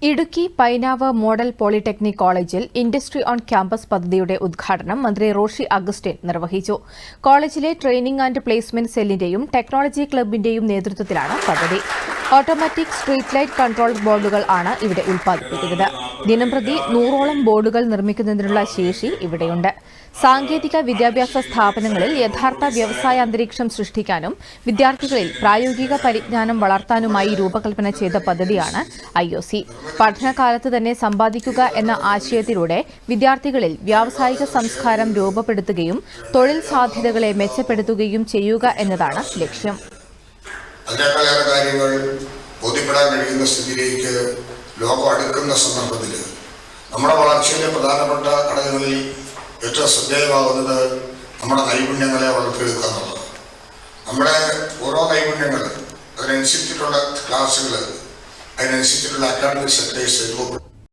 Idukki Painavu model polytechnic കോളേജിൽ industry on campus പദ്ധതിയുടെ ഉദ്ഘാടനം മന്ത്രി റോഷി അഗസ്റ്റിൻ നിർവഹിച്ചു. കോളേജിലെ ട്രെയിനിംഗ് ആൻഡ് പ്ലേസ്മെന്റ് സെല്ലിന്റെയും ടെക്നോളജി ക്ലബിന്റെയും നേതൃത്വത്തിലാണ് പദ്ധതി. ഓട്ടോമാറ്റിക് സ്ട്രീറ്റ് ലൈറ്റ് കൺട്രോൾ ബോർഡുകൾ ആണ് ഇവിടെ ഉൽപ്പാദിപ്പിക്കുന്നത്. ദിനംപ്രതി 100ഓളം ബോർഡുകൾ നിർമ്മിക്കുന്നതിനുള്ള ശേഷി ഇവിടെയുണ്ട്. സാങ്കേതിക വിദ്യാഭ്യാസ സ്ഥാപനങ്ങളിൽ യഥാർത്ഥ വ്യവസായ അന്തരീക്ഷം സൃഷ്ടിക്കാനും വിദ്യാർത്ഥികളിൽ പ്രായോഗിക പരിജ്ഞാനം വളർത്താനുമായി രൂപകൽപ്പന ചെയ്ത പദ്ധതിയാണ് IOC. പഠനകാലത്ത് തന്നെ സമ്പാദിക്കുക എന്ന ആശയത്തിലൂടെ വിദ്യാർത്ഥികളിൽ വ്യാവസായിക സംസ്കാരം രൂപപ്പെടുത്തുകയും തൊഴിൽ സാധ്യതകളെ മെച്ചപ്പെടുത്തുകയും ചെയ്യുക എന്നതാണ് ലക്ഷ്യം. അതിനേക്കാളേറെ കാര്യങ്ങൾ ബോധ്യപ്പെടാൻ കഴിയുന്ന സ്ഥിതിയിലേക്ക് ലോകം അടുക്കുന്ന സന്ദർഭത്തിൽ നമ്മുടെ വളർച്ചയിലെ പ്രധാനപ്പെട്ട ഘടകങ്ങളിൽ ഏറ്റവും ശ്രദ്ധേയമാകുന്നത് നമ്മുടെ നൈപുണ്യങ്ങളെ വളർത്തിയെടുക്കുക എന്നുള്ളത്. നമ്മുടെ ഓരോ നൈപുണ്യങ്ങൾ അതിനനുസരിച്ചിട്ടുള്ള ക്ലാസ്സുകൾ അതിനനുസരിച്ചിട്ടുള്ള അക്കാഡമിക് സെക്ടേഴ്സ് രൂപപ്പെടും.